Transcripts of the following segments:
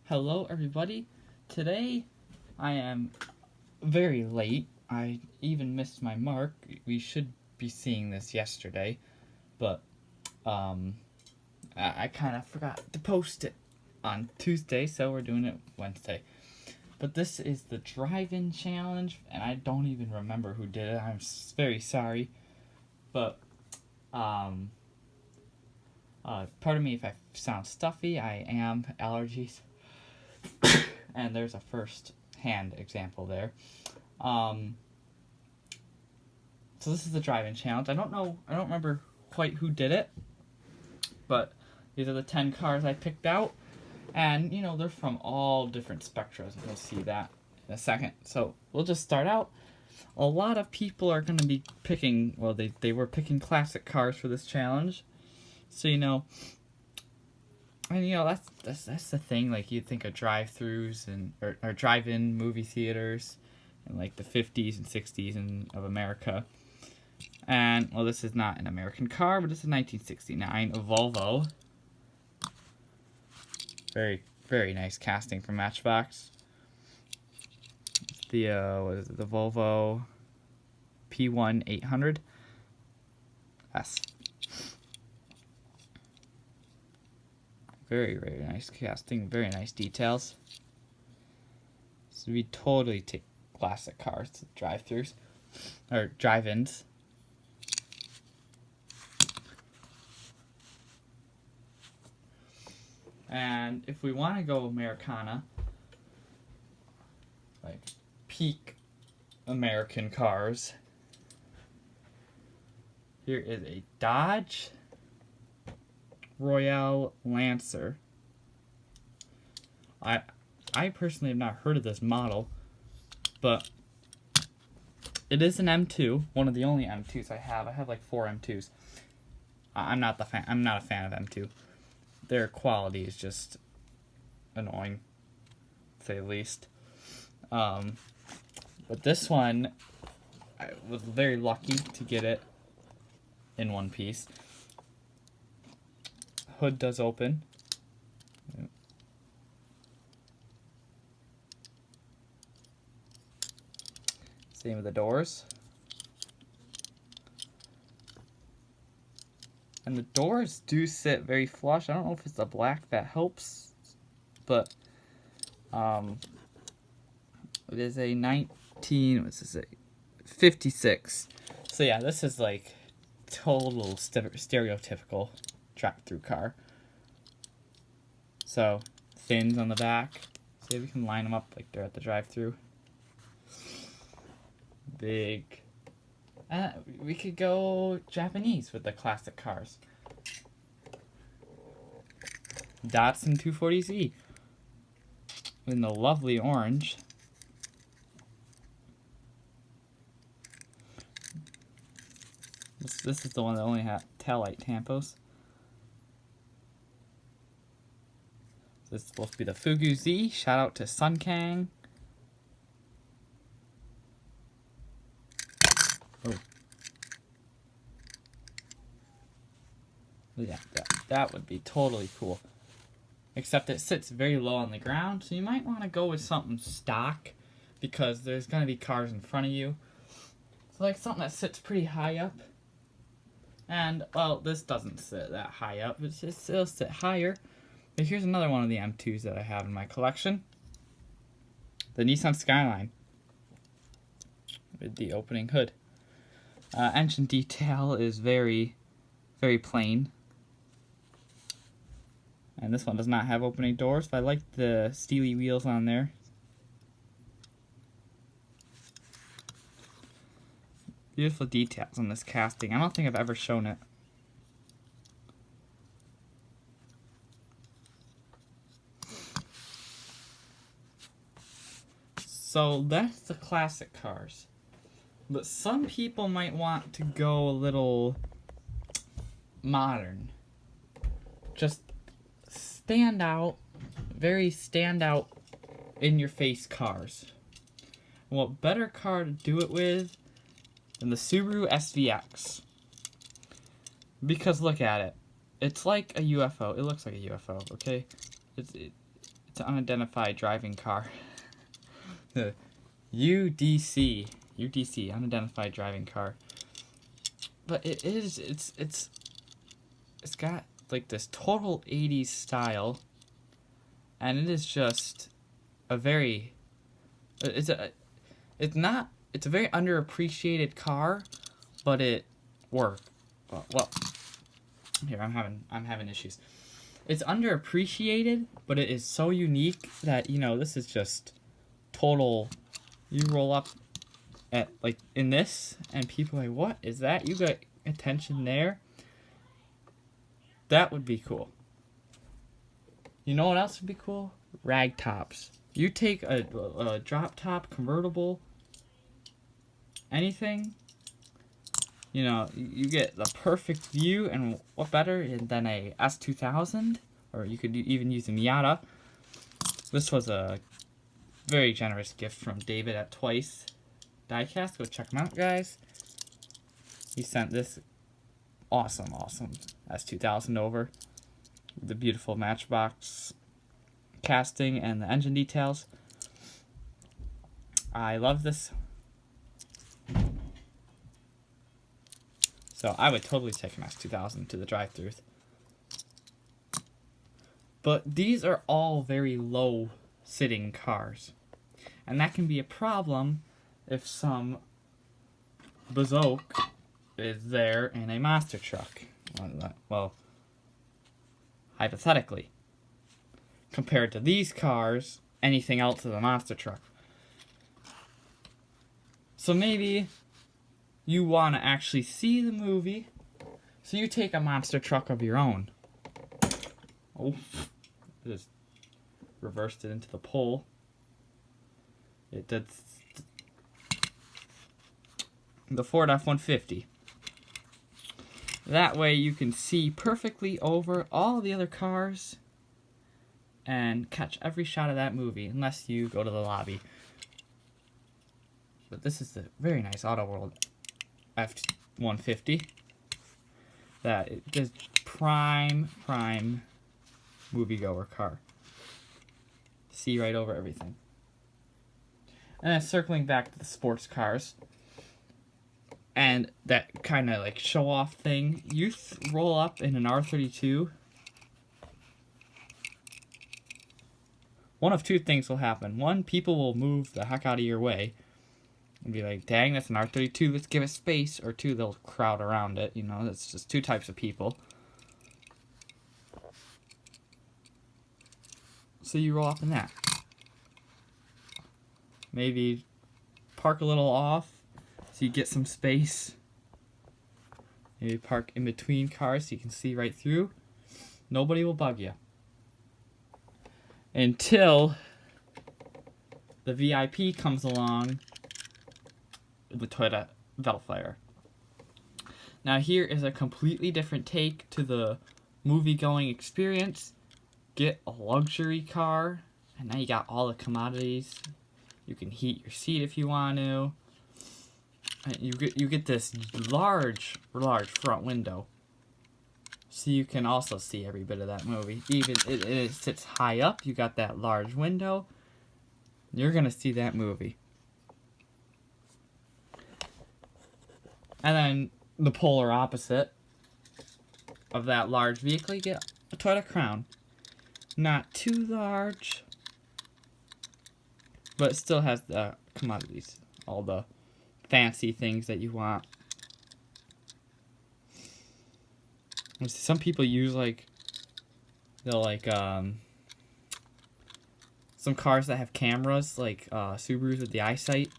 Hello everybody. Today I am very late. I even missed my mark. We should be seeing this yesterday, but I kind of forgot to post it on Tuesday, so we're doing it Wednesday. But this is the drive-in challenge, and I don't even remember who did it. I'm very sorry, but pardon me if I sound stuffy. I am allergies. And there's a first-hand example there. So this is the drive-in challenge. I don't remember quite who did it, but these are the 10 cars I picked out, and you know they're from all different spectrums. You'll see that in a second. So we'll just start out. A lot of people are going to be picking. Well, they were picking classic cars for this challenge, so you know. And you know that's the thing. Like you'd think of drive-throughs and or drive-in movie theaters, in like the 50s and 60s of America. And well, this is not an American car, but it's a 1969 Volvo. Very very nice casting from Matchbox. The what is it? The Volvo P1 800 S. Very, very nice casting, very nice details. So we totally take classic cars to drive-thrus, or drive-ins. And if we want to go Americana, like peak American cars, here is a Dodge Royale Lancer. I personally have not heard of this model, but it is an M2, one of the only M2s I have. I have like 4 M2s. I'm not a fan of M2. Their quality is just annoying, to say the least. But this one, I was very lucky to get it in one piece. Hood does open. Same with the doors. And the doors do sit very flush. I don't know if it's the black that helps, but it is a 56. So yeah, this is like total stereotypical drive-through car. So fins on the back. See, we can line them up like they're at the drive-through. Big. We could go Japanese with the classic cars. Datsun 240Z in the lovely orange. This is the one that only had taillight tampos. This is supposed to be the Fugu Z. Shout out to Sun Kang. Oh. Yeah, that would be totally cool. Except it sits very low on the ground, so you might want to go with something stock, because there's going to be cars in front of you. So like something that sits pretty high up. And, well, this doesn't sit that high up. It'll sit higher. But here's another one of the M2s that I have in my collection. The Nissan Skyline. With the opening hood. Engine detail is very, very plain. And this one does not have opening doors, but I like the steely wheels on there. Beautiful details on this casting. I don't think I've ever shown it. So that's the classic cars. But some people might want to go a little modern. Just stand out, very stand out in your face cars. What better car to do it with than the Subaru SVX? Because look at it. It's like a UFO. It looks like a UFO, okay? It's It's an unidentified driving car. The UDC, unidentified driving car. But it's got like this total 80s style, and it is just a very, it's a very underappreciated car, but it works. Well, here I'm having issues. It's underappreciated, but it is so unique that, you know, this is just total. You roll up at, like, in this, and people are like, what is that? You got attention there? That would be cool. You know what else would be cool? Rag tops. You take a drop top convertible, anything, you know, you get the perfect view, and what better than a S2000, or you could even use a Miata. This was a very generous gift from David at Twice Diecast. Go check him out, guys. He sent this awesome S2000 over. The beautiful Matchbox casting and the engine details. I love this. So I would totally take an S2000 to the drive-thrus. But these are all very low-sitting cars. And that can be a problem if some bazook is there in a monster truck. Well, hypothetically. Compared to these cars, anything else is a monster truck. So maybe you want to actually see the movie, so you take a monster truck of your own. Oh, just reversed it into the pole. It did the Ford F-150. That way you can see perfectly over all the other cars and catch every shot of that movie, unless you go to the lobby. But this is the very nice Auto World F-150. That is prime moviegoer car. See right over everything. And then circling back to the sports cars, and that kind of like show off thing, you roll up in an R32. One of two things will happen. One, people will move the heck out of your way and be like, dang, that's an R32, let's give it space. Or two, they'll crowd around it. You know, that's just two types of people. So you roll up in that. Maybe park a little off so you get some space. Maybe park in between cars so you can see right through. Nobody will bug you. Until the VIP comes along with the Toyota Velfire. Now here is a completely different take to the movie-going experience. Get a luxury car, and now you got all the commodities. You can heat your seat if you want to. And you get this large front window, so you can also see every bit of that movie. Even it sits high up. You got that large window. You're gonna see that movie. And then the polar opposite of that large vehicle, you get a Toyota Crown. Not too large, but it still has the commodities, all the fancy things that you want. Some people use some cars that have cameras, like Subarus with the eyesight.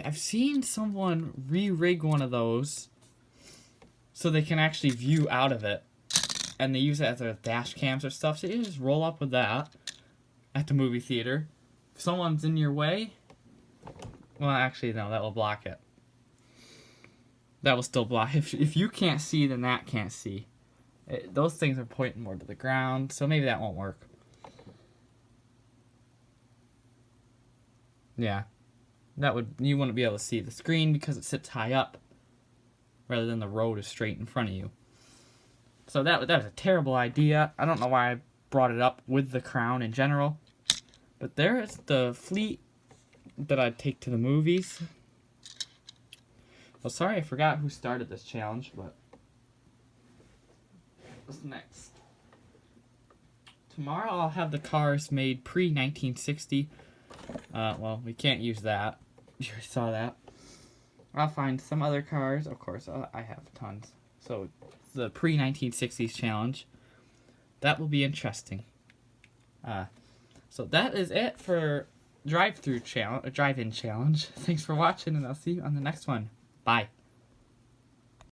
I've seen someone re-rig one of those so they can actually view out of it, and they use it as their dash cams or stuff. So you just roll up with that at the movie theater. If someone's in your way, well, actually, no, that will block it. That will still block. If you can't see, then that can't see. Those things are pointing more to the ground, so maybe that won't work. Yeah. You wouldn't be able to see the screen because it sits high up rather than the road is straight in front of you. So that was a terrible idea. I don't know why I brought it up with the Crown in general. But there is the fleet that I'd take to the movies. Well, sorry, I forgot who started this challenge, but what's next? Tomorrow I'll have the cars made pre-1960. Well, we can't use that. You saw that. I'll find some other cars. Of course, I have tons. So, the pre-1960s challenge. That will be interesting. So that is it for drive-in challenge. Thanks for watching, and I'll see you on the next one. Bye.